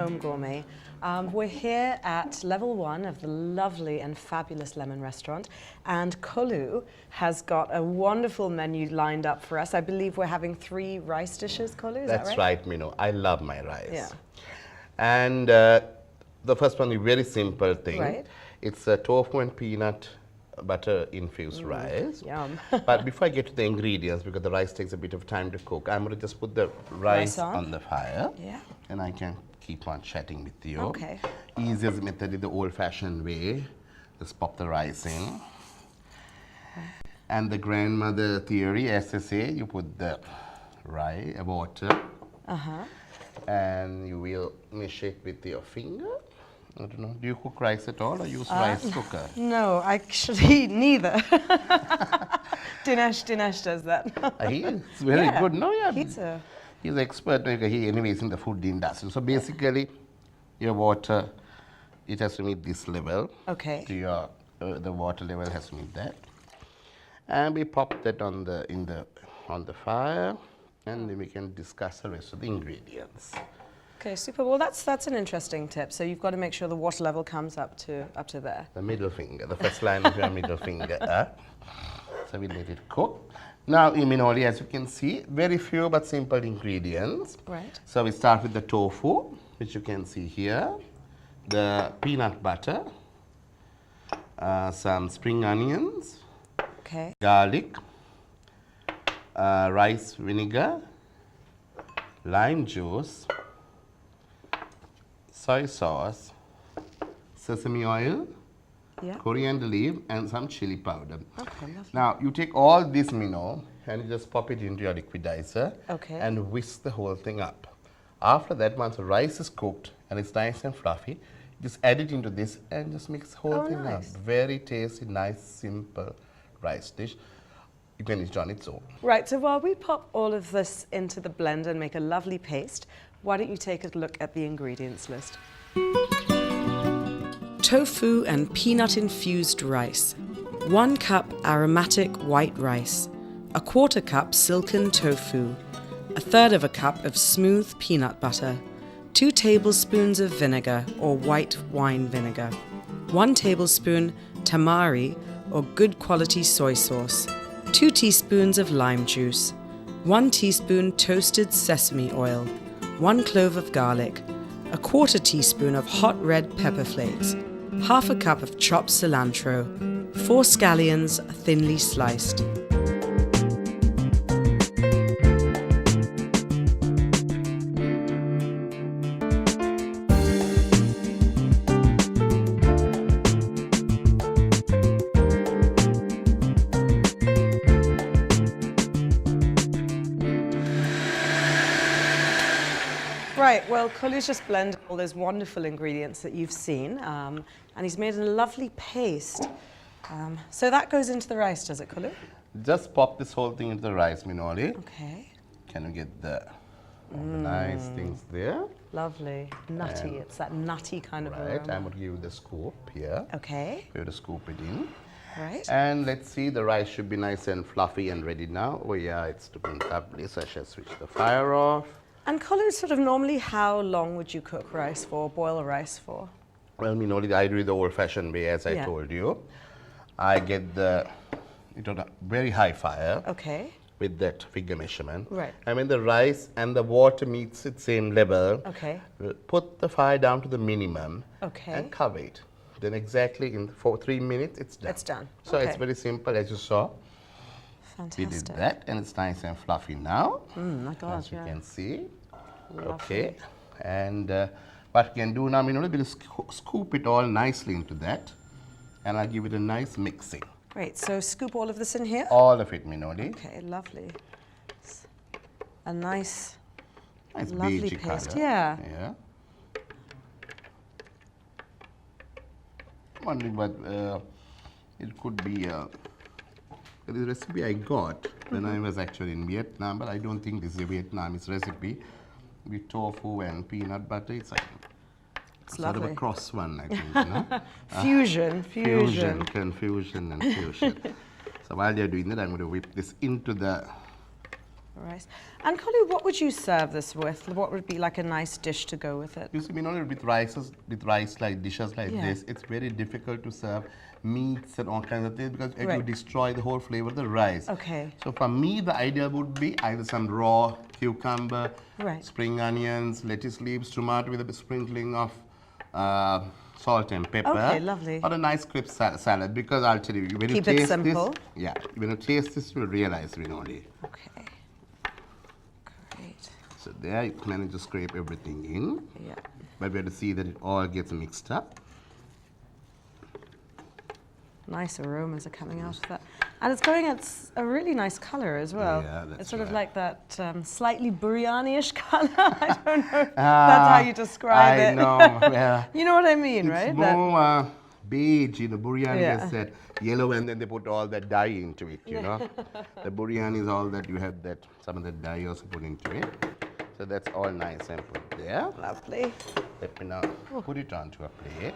home gourmet. We're here at level 1 of the lovely and fabulous Lemon Restaurant, and Kolu has got a wonderful menu lined up for us. I believe we're having 3 rice dishes, Kolu, is that right? That's right, Mino. I love my rice. Yeah. And the first one is a very simple thing. Right. It's a tofu and peanut butter infused rice. Yum. But before I get to the ingredients, because the rice takes a bit of time to cook, I'm going to just put the rice on the fire. Yeah. And I can keep on chatting with you. Okay. Easiest method is the old-fashioned way. Just pop the rice in. And the grandmother theory, as they say, you put the rice, water, and you will mesh it with your finger. I don't know, do you cook rice at all or use rice cooker? No, actually neither. Dinesh does that. He is very good. No, yeah. He's an expert. He anyways in the food industry. So basically, your water, it has to meet this level. Okay. To your the water level has to meet that, and we pop that on the fire, and then we can discuss the rest of the ingredients. Okay, super. Well, that's an interesting tip. So you've got to make sure the water level comes up to there. The middle finger, the first line of your middle finger up. So we let it cook. Now, Iminoli, as you can see, very few but simple ingredients. Right. So we start with the tofu, which you can see here, the peanut butter, some spring onions, Okay. garlic, rice vinegar, lime juice, soy sauce, sesame oil, Yeah. coriander leaf, and some chili powder. Okay, lovely. Now, you take all this minnow and you just pop it into your liquidizer Okay. and whisk the whole thing up. After that, once the rice is cooked and it's nice and fluffy, just add it into this and just mix the whole thing nice. up. Very tasty, nice, simple rice dish. You can eat it on its own. Right, so while we pop all of this into the blender and make a lovely paste, why don't you take a look at the ingredients list? Tofu and peanut-infused rice. 1 cup aromatic white rice. 1/4 cup silken tofu. 1/3 cup of smooth peanut butter. 2 tablespoons of vinegar or white wine vinegar. 1 tablespoon tamari or good quality soy sauce. 2 teaspoons of lime juice. 1 teaspoon toasted sesame oil. 1 clove of garlic. 1/4 teaspoon of hot red pepper flakes. 1/2 cup of chopped cilantro. 4 scallions thinly sliced. Right, well, Kolu's just blended all those wonderful ingredients that you've seen, and he's made a lovely paste. So that goes into the rice, does it, Kolu? Just pop this whole thing into the rice, Minoli. Okay. Can you get the nice things there? Lovely. Nutty. And it's that nutty kind of Right, aroma. I'm going to give you the scoop here. Okay. We're going to scoop it in. Right. And let's see, the rice should be nice and fluffy and ready now. Oh yeah, it's cooking lovely, so I shall switch the fire off. And Kolu, sort of normally how long would you cook rice for, boil a rice for? Well, Minoli, I do it the old-fashioned way, as I told you. I get it on a very high fire. Okay. With that figure measurement. Right. And when the rice and the water meets its same level, Okay. we'll put the fire down to the minimum. Okay. And cover it. Then exactly in 3 minutes, it's done. It's done. So Okay. it's very simple, as you saw. Fantastic. We did that, and it's nice and fluffy now. My God, as you yeah. can see. Lovely. Okay. And what we can do now, we'll scoop it all nicely into that. And I'll give it a nice mixing. Great, so scoop all of this in here? All of it, Minoli. Okay, lovely. A nice Lovely paste, color. yeah. Yeah. Wondering what it could be. The recipe I got when I was actually in Vietnam, but I don't think this is a Vietnamese recipe. With tofu and peanut butter, it's like sort of a cross one, I think. You know? Fusion. Confusion and fusion. So while you're doing that, I'm going to whip this into the rice. And Kolu, what would you serve this with? What would be like a nice dish to go with it? You see, with rice like dishes like this, it's very difficult to serve meats and all kinds of things because it will destroy the whole flavor of the rice. Okay. So for me, the idea would be either some raw cucumber, spring onions, lettuce leaves, tomato with a sprinkling of salt and pepper. Okay, lovely. Or a nice crisp salad, because I'll tell you, when you Keep taste it simple. this, yeah, when you taste this, you'll realize, Vinoli. Okay. Great. So there, you manage to scrape everything in. Yeah. But we have to see that it all gets mixed up. Nice aromas are coming out of that. And it's going at a really nice colour as well. Yeah, that's it's sort of right. like that slightly biryani-ish colour. I don't know if that's how you describe it. I know. Well, you know what I mean, it's right? more beige, biryani gets that yellow, and then they put all that dye into it, you know. The biryani is all that you have that, some of the dye also put into it. So that's all nice and put there. Lovely. Let me now put it onto a plate.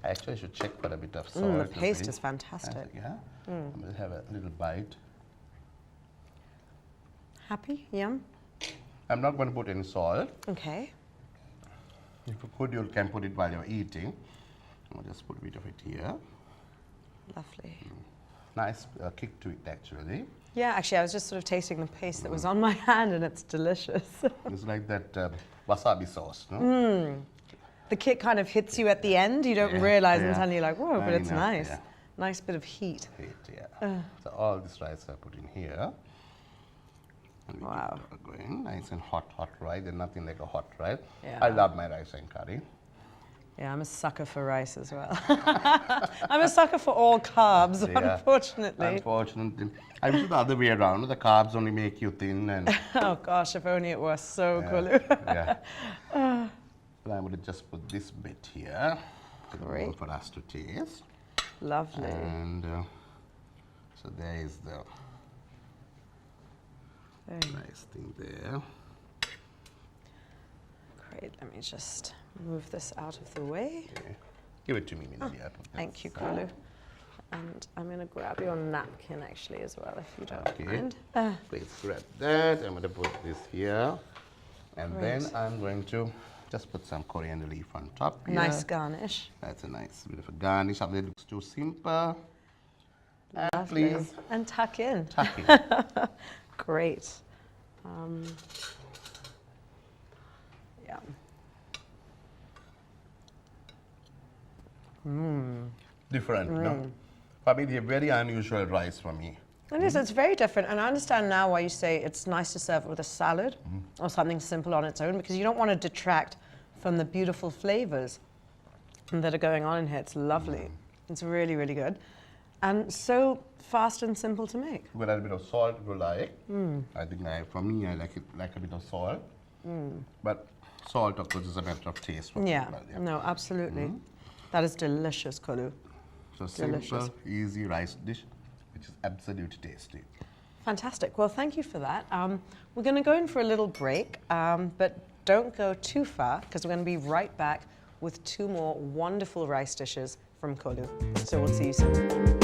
I actually should check for a bit of salt. The paste is fantastic. Yeah. I'm going to have a little bite. Happy? Yum? I'm not going to put any salt. Okay. If you could, you can put it while you're eating. I'll just put a bit of it here. Lovely. Nice kick to it, actually. Yeah, actually, I was just sort of tasting the paste that was on my hand, and it's delicious. It's like that wasabi sauce, no? The kick kind of hits you at the end. You don't realize until you're like, whoa, but it's nice. Yeah. Nice bit of heat. So all this rice I put in here. And we Wow. keep going. Nice and hot rice. There's nothing like a hot rice. Yeah. I love my rice and curry. Yeah, I'm a sucker for rice as well. I'm a sucker for all carbs, unfortunately. Unfortunately. I wish the other way around. The carbs only make you thin. And oh gosh, if only it was so cool. So I'm going to just put this bit here for us to taste. Lovely. And so there is the nice thing there. Great, let me just move this out of the way. Okay. Give it to me, Mindy. Thank you, Kolu. And I'm going to grab your napkin actually as well, if you don't mind. Please grab that. I'm going to put this here. And then I'm going to just put some coriander leaf on top here. Nice garnish. That's a nice bit of a garnish. Something that looks too simple. And please. And tuck in. Tuck in. Great. Yeah. Different, no? For me, they're very unusual rice for me. It is, it's very different, and I understand now why you say it's nice to serve it with a salad or something simple on its own, because you don't want to detract from the beautiful flavors that are going on in here. It's lovely. It's really, really good. And so fast and simple to make. With a bit of salt, if you like. I think for me, I like it like a bit of salt. But salt, of course, is a matter of taste for people. No, absolutely. That is delicious, Kolu. So simple, easy rice dish, which is absolutely tasty. Fantastic. Well, thank you for that. We're going to go in for a little break, but don't go too far, because we're going to be right back with 2 more wonderful rice dishes from Kolu. So we'll see you soon.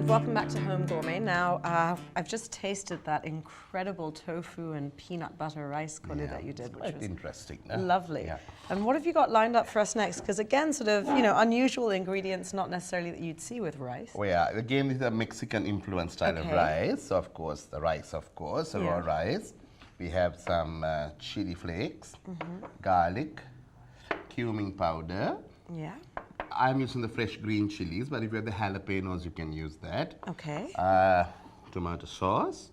Welcome back to Home Gourmet. Now, I've just tasted that incredible tofu and peanut butter rice Kolu that you did, which was interesting. Lovely. Yeah. And what have you got lined up for us next? Because again, sort of, unusual ingredients, not necessarily that you'd see with rice. Well, yeah, again, this is a Mexican influence style of rice. So, of course, the rice, raw rice. We have some chili flakes, garlic, cumin powder. Yeah. I'm using the fresh green chilies, but if you have the jalapenos, you can use that. Okay. Tomato sauce,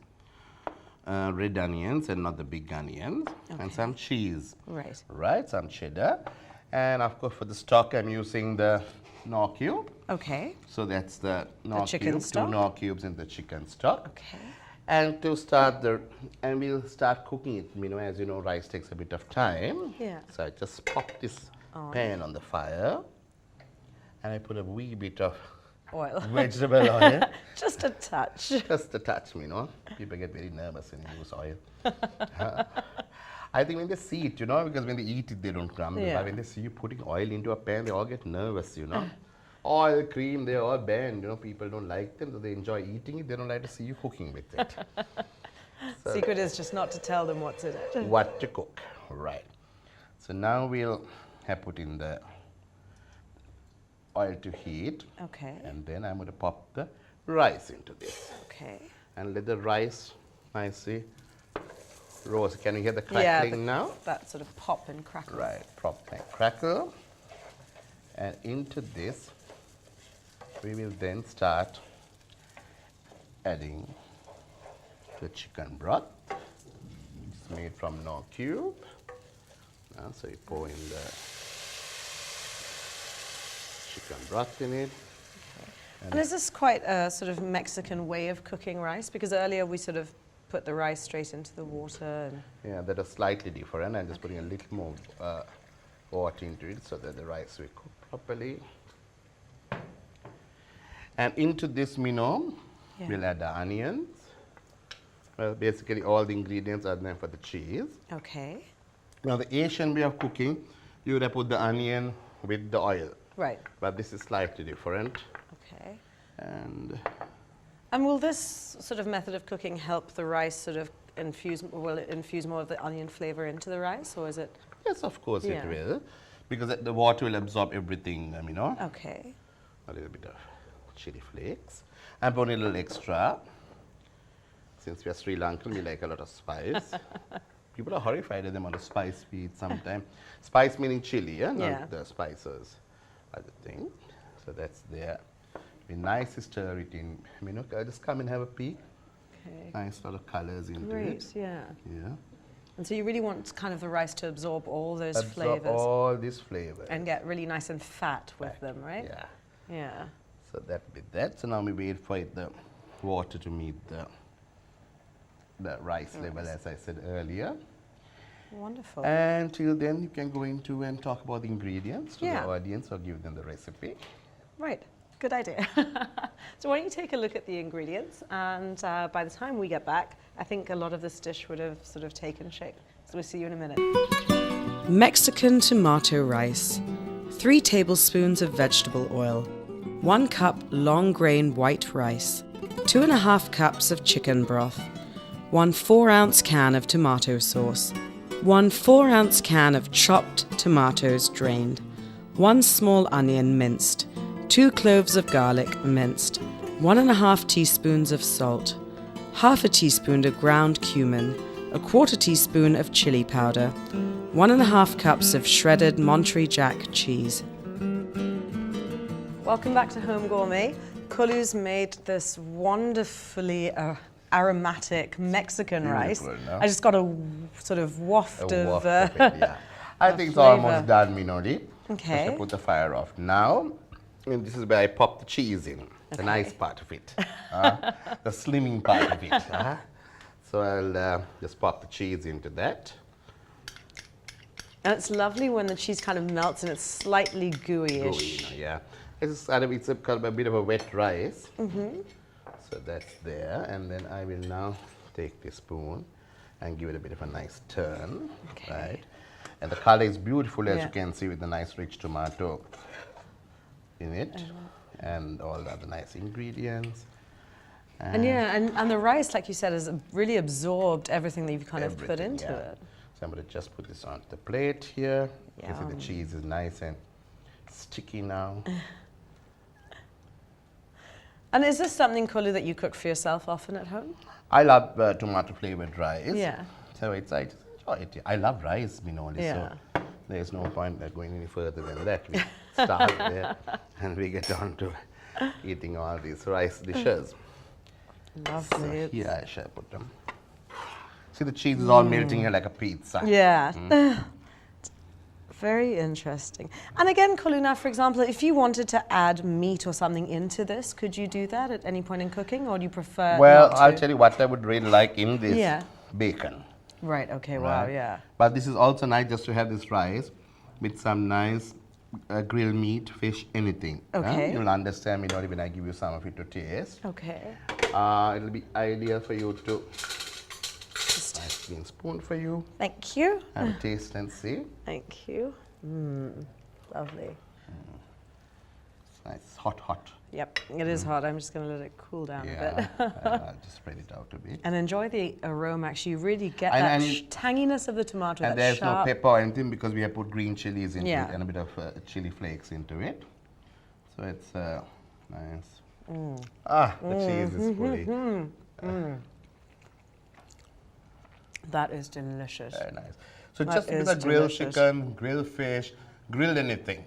red onions, and not the big onions, and some cheese. Right. Right, some cheddar. And of course, for the stock, I'm using the knorr cube. Okay. So that's the knorr chicken cube, stock? 2 knorr cubes in the chicken stock. Okay. And to start and we'll start cooking it. As you know, rice takes a bit of time. Yeah. So I just pop this pan on the fire. And I put a wee bit of oil. Vegetable oil. Just a touch. Just a touch, you know. People get very nervous when you use oil. I think when they see it, you know, because when they eat it, they don't grumble. Yeah. But when they see you putting oil into a pan, they all get nervous, you know. Oil, cream, they're all banned. You know, people don't like them, so they enjoy eating it. They don't like to see you cooking with it. So Secret is just not to tell them what's in it. what to cook, right. So now we'll have put in the oil to heat. Okay. And then I'm going to pop the rice into this. Okay. And let the rice nicely roast. Can you hear the crackling now? That sort of pop and crackle. Right, pop and crackle. And into this, we will then start adding the chicken broth. It's made from no cube. So you pour in the chicken broth in it. And is this quite a sort of Mexican way of cooking rice? Because earlier we sort of put the rice straight into the water. And Yeah, that is slightly different. I'm just putting a little more water into it so that the rice will cook properly. And into this minnow, we'll add the onions. Well, basically all the ingredients are there for the cheese. Okay. Now the Asian way of cooking, you would have put the onion with the oil. Right. But this is slightly different. Okay. And And will this sort of method of cooking help the rice sort of infuse, will it infuse more of the onion flavor into the rice, or is it? yes, of course Yeah. it will. Because the water will absorb everything, you know. Okay. A little bit of chili flakes. I'm putting a little extra. Since we are Sri Lankan, we like a lot of spice. People are horrified at the amount of spice we eat sometimes. Spice meaning chili, yeah? Yeah. Not the spices, other thing. So that's there. Be nice to stir it in. You know, just come and have a peek. Okay. Nice lot of colors into Great, it. yeah. Yeah. And so you really want kind of the rice to absorb all those Absorb flavors all these flavors. and get really nice and fat with them, right? Yeah. Yeah. So that with that. So now we wait for the water to meet the rice level, as I said earlier. Wonderful. And till then, you can go into and talk about the ingredients to Yeah. the audience or give them the recipe. Right. Good idea. So why don't you take a look at the ingredients, and by the time we get back, I think a lot of this dish would have sort of taken shape. So we'll see you in a minute. Mexican tomato rice. 3 tablespoons of vegetable oil. 1 cup long grain white rice. 2.5 cups of chicken broth. 1 4-ounce can of tomato sauce. 1 4-ounce can of chopped tomatoes drained. 1 small onion minced. 2 cloves of garlic minced, 1.5 teaspoons of salt, 1/2 teaspoon of ground cumin, 1/4 teaspoon of chili powder, 1.5 cups of shredded Monterey Jack cheese. Welcome back to Home Gourmet. Kulu's made this wonderfully aromatic Mexican rice. Beautiful, no? I just got a sort of waft A of waft of it, yeah. I think it's flavour. almost done, Minodi. Okay. Just to put the fire off now. And this is where I pop the cheese in, the nice part of it, the slimming part of it. So I'll just pop the cheese into that. And it's lovely when the cheese kind of melts and it's slightly gooey-ish. Gooey, yeah. It's a kind of a bit of a wet rice. So that's there. And then I will now take this spoon and give it a bit of a nice turn. Okay. Right? And the color is beautiful, as Yeah. you can see, with the nice rich tomato in it, and all the other nice ingredients. And yeah, and the rice, like you said, has really absorbed everything that you've kind of put Everything, into yeah. it. So I'm going to just put this on the plate here. You can see Yum. the cheese is nice and sticky now. And is this something, Kulu, that you cook for yourself often at home? I love tomato flavored rice. Yeah. So it's I just enjoy it. I love rice, Minoli, Yeah. so there's no point going any further than that. We start there and we get on to eating all these rice dishes. Lovely. So here I shall put them. See, the cheese is all melting here like a pizza. Yeah. Very interesting. And again, Koluna, for example, if you wanted to add meat or something into this, could you do that at any point in cooking, or do you prefer Well, not to? I'll tell you what I would really like in this. Yeah. Bacon. Right, okay, wow, Right? yeah. But this is also nice just to have this rice with some nice grilled meat, fish, anything. Okay. You'll understand me not when I give you some of it to taste. Okay. It'll be ideal for you to nice clean spoon for you. Thank you. Have a taste and see. Thank you. Lovely. It's nice, hot. Yep, it is hot. I'm just going to let it cool down a bit. I'll just spread it out a bit. And enjoy the aroma. Actually, you really get And that tanginess of the tomato. And that there's sharp. no pepper or anything because we have put green chilies into Yeah. it and a bit of chili flakes into it. So it's nice. The cheese is fully. That is delicious. Very nice. So That just a bit is of grilled delicious. chicken, grilled fish, grilled anything.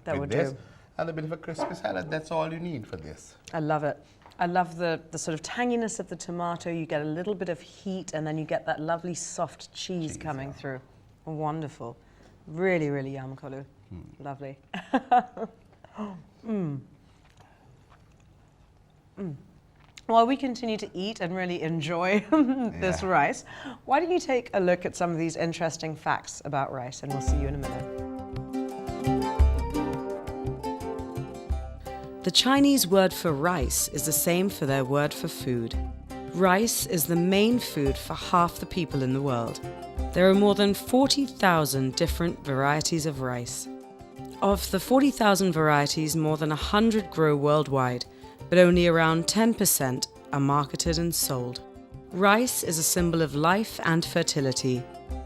That with would this, do. and a bit of a crispy salad. That's all you need for this. I love it. I love the sort of tanginess of the tomato. You get a little bit of heat, and then you get that lovely soft cheese coming through. Wonderful. Really, really yum, Kolu. Lovely. While we continue to eat and really enjoy this rice, why don't you take a look at some of these interesting facts about rice, and we'll see you in a minute. The Chinese word for rice is the same for their word for food. Rice is the main food for half the people in the world. There are more than 40,000 different varieties of rice. Of the 40,000 varieties, more than 100 grow worldwide, but only around 10% are marketed and sold. Rice is a symbol of life and fertility,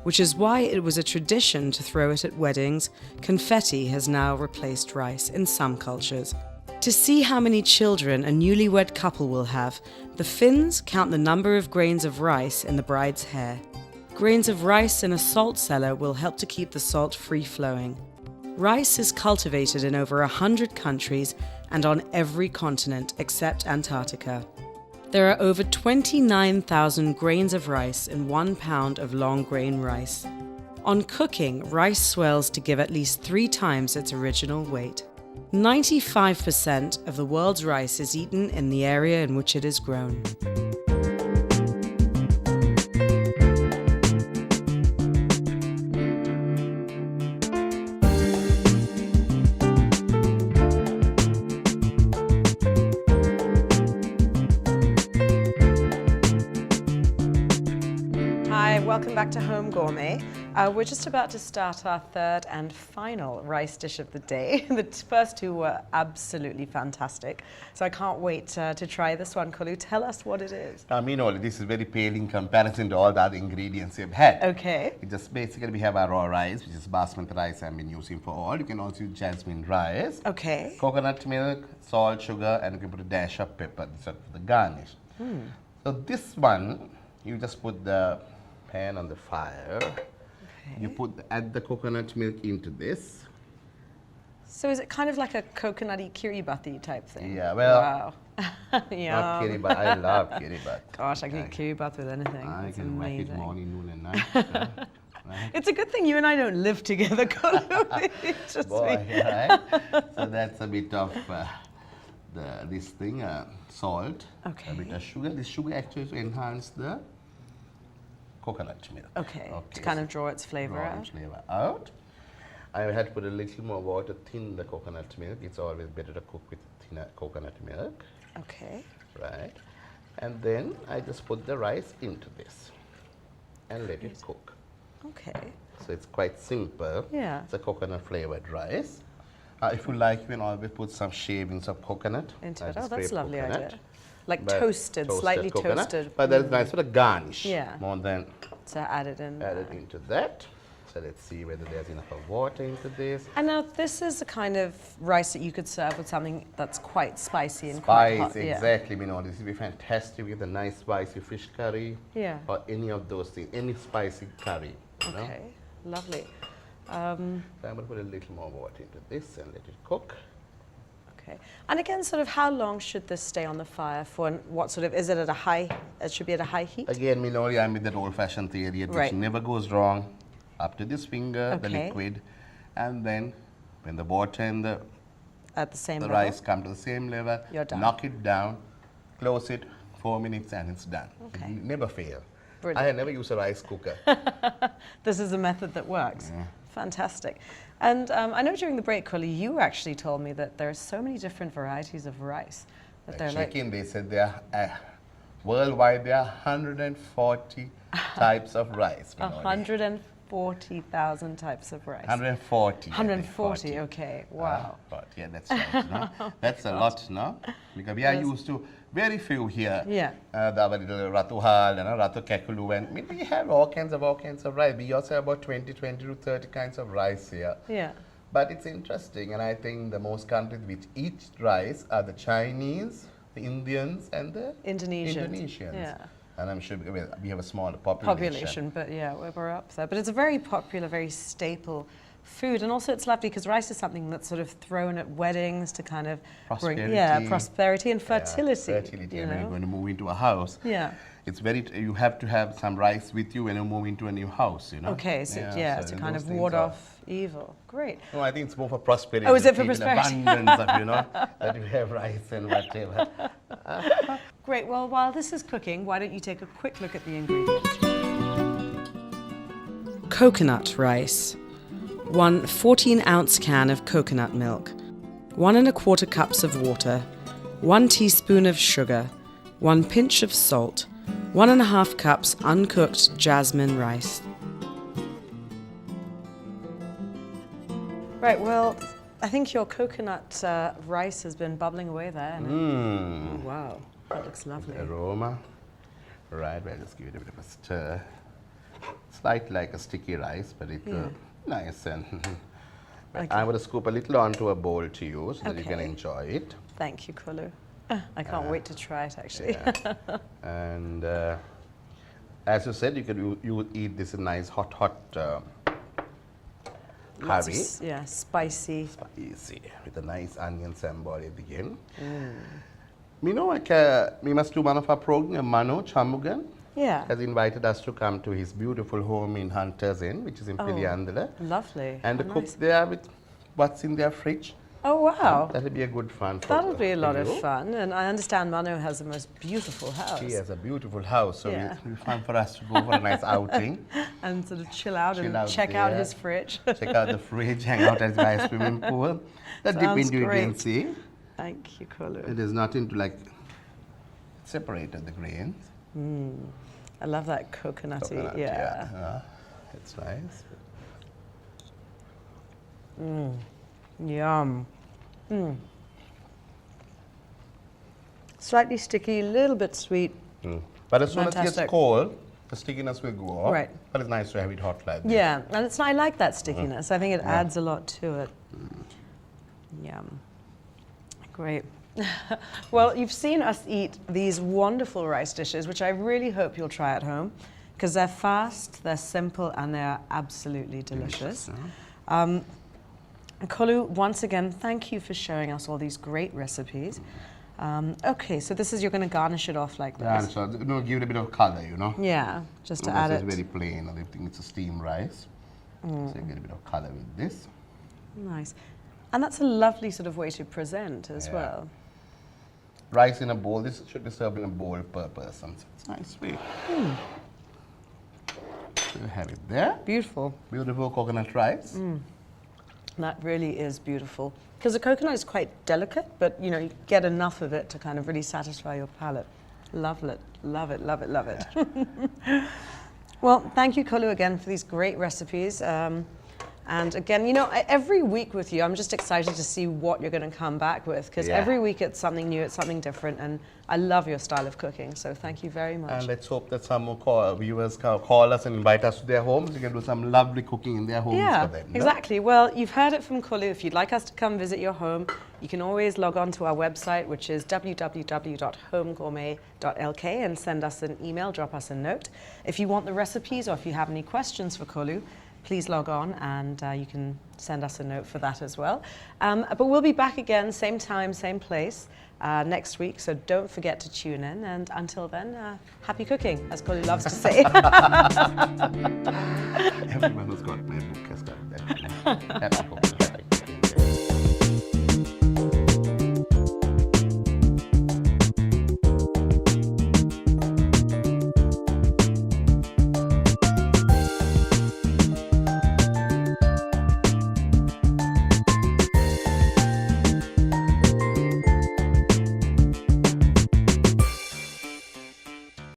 which is why it was a tradition to throw it at weddings. Confetti has now replaced rice in some cultures. To see how many children a newlywed couple will have, the Finns count the number of grains of rice in the bride's hair. Grains of rice in a salt cellar will help to keep the salt free-flowing. Rice is cultivated in over 100 countries and on every continent except Antarctica. There are over 29,000 grains of rice in 1 pound of long grain rice. On cooking, rice swells to give at least 3 times its original weight. 95% of the world's rice is eaten in the area in which it is grown. Hi, welcome back to Home Gourmet. We're just about to start our third and final rice dish of the day. The first two were absolutely fantastic, so I can't wait to try this one. Kolu, tell us what it is. This is very pale in comparison to all the other ingredients we've had. Okay. It just basically we have our raw rice, which is basmati rice I've been using for all. You can also use jasmine rice. Okay. Coconut milk, salt, sugar, and you can put a dash of pepper. These are for the garnish. So this one, you just put the pan on the fire. You add the coconut milk into this. So is it kind of like a coconutty kiri batti type thing? Yeah, well, wow. not kiri batt. I love kiri batt. Gosh, I can eat kiri batt with anything. I It's can whack it amazing. morning, noon, and night. Right? It's a good thing you and I don't live together, Kolu. It's just Boy, me. right? So that's a bit of salt, Okay. a bit of sugar. This sugar actually to enhance the coconut milk. Okay, to kind of draw its flavor Draw out. its flavor out. I had to put a little more water to thin the coconut milk. It's always better to cook with thinner coconut milk. Okay. Right. And then I just put the rice into this and let it cook. Okay. So it's quite simple. Yeah. It's a coconut flavored rice. If you like, you can always put some shavings of coconut. Into like it. Oh, the that's a scraped lovely coconut. idea. Like But toasted, slightly coconut, toasted. But that's nice for the garnish. Yeah. More than To add it in. added into that. So let's see whether there's enough of water into this. And now this is the kind of rice that you could serve with something that's quite spicy and quite hot. Spice, Yeah. exactly. This would be fantastic with a nice spicy fish curry. Yeah. Or any of those things, any spicy curry. You know? Okay. Lovely. So I'm going to put a little more water into this and let it cook. Okay. And again, sort of how long should this stay on the fire for? And what sort of, is it at a high, it should be at a high heat? Again, Minori, I'm with that old-fashioned theory, which Right. never goes wrong. Up to this finger, the Okay. liquid, and then when the water and the At the same the level? rice come to the same level, You're done. knock it down, close it, 4 minutes, and it's done. Okay. It never fail. Brilliant. I had never used a rice cooker. This is a method that works. Yeah. Fantastic. And I know during the break, Kulu, you actually told me that there are so many different varieties of rice. That they're Checking, they said there are, worldwide there are 140 types of rice. 140,000 types of rice. 140. 140, okay, wow. But yeah, that's right. No? That's a lot, no? Because we are used to very few here. Yeah. The little ratuhal and ratu kekulu, and we have all kinds of rice. We also have about 20 to 30 kinds of rice here. Yeah. But it's interesting, and I think the most countries which eat rice are the Chinese, the Indians, and the Indonesians. Yeah. And I'm sure we have a smaller population. But yeah, we're up there. But it's a very popular, very staple food, and also it's lovely because rice is something that's sort of thrown at weddings to kind of bring prosperity and fertility. Fertility. And when you're going to move into a house, it's you have to have some rice with you when you move into a new house, you know. Okay, so to kind of ward off evil. Great. No, I think it's more for prosperity. Oh, is it for prosperity? Abundance of, you know, that you have rice and whatever. Great. Well, while this is cooking, why don't you take a quick look at the ingredients? Coconut rice. 1 14-ounce can of coconut milk, 1 1/4 cups of water, 1 teaspoon of sugar, 1 pinch of salt, 1 1/2 cups uncooked jasmine rice. Right, well, I think your coconut rice has been bubbling away there. Oh, wow, that looks lovely. The aroma. Right, well, just give it a bit of a stir. Slightly like a sticky rice, but it's nice. And I'm going to scoop a little onto a bowl to you so that you can enjoy it. Thank you, Kulu. I can't wait to try it, actually. Yeah. And as you said, you would eat this nice hot curry. Spicy. Spicy, with a nice onion sambal at the end. We know we must do one of our program, Mano Chamugan. Has invited us to come to his beautiful home in Hunter's Inn, which is in Piliandala. Lovely. And cook there with what's in their fridge. Oh, wow. That'll be a good fun. That'll be a lot of fun. And I understand Mano has the most beautiful house. He has a beautiful house, so it'll be fun for us to go for a nice outing. And sort of chill out and check out his fridge. Check out the fridge, hang out at his swimming pool. Dip into it and see. Thank you, Kulu. It is not into separated the grains. I love that coconutty. It's nice. Yum. Slightly sticky, a little bit sweet. But as soon as it gets cold, the stickiness will go off. Right. But it's nice to have it hot like this. Yeah, and I like that stickiness. I think it adds a lot to it. Yum. Great. Well, you've seen us eat these wonderful rice dishes, which I really hope you'll try at home, because they're fast, they're simple, and they're absolutely delicious. Kulu, once again, thank you for showing us all these great recipes. Okay, so this is, you're going to garnish it off like this. So, give it a bit of color, you know. Yeah, just to add it. It's very plain. I think it's a steamed rice. So you get a bit of color with this. Nice. And that's a lovely sort of way to present as well. Rice in a bowl. This should be served in a bowl per person. So it's nice way. So you have it there. Beautiful. Beautiful coconut rice. That really is beautiful. Because the coconut is quite delicate, but you get enough of it to kind of really satisfy your palate. Love it, love it, love it, love it. Well, thank you, Kulu, again for these great recipes. And again, every week with you, I'm just excited to see what you're going to come back with, because every week it's something new, it's something different, and I love your style of cooking, so thank you very much. And let's hope that some more viewers call us and invite us to their homes. We can do some lovely cooking in their homes for them. Exactly. Well, you've heard it from Kulu. If you'd like us to come visit your home, you can always log on to our website, which is www.homegourmet.lk, and send us an email, drop us a note. If you want the recipes or if you have any questions for Kulu, please log on and you can send us a note for that as well. But we'll be back again, same time, same place, next week, so don't forget to tune in. And until then, happy cooking, as Kulu loves to say. Everyone who's got my book has got that. Happy cooking.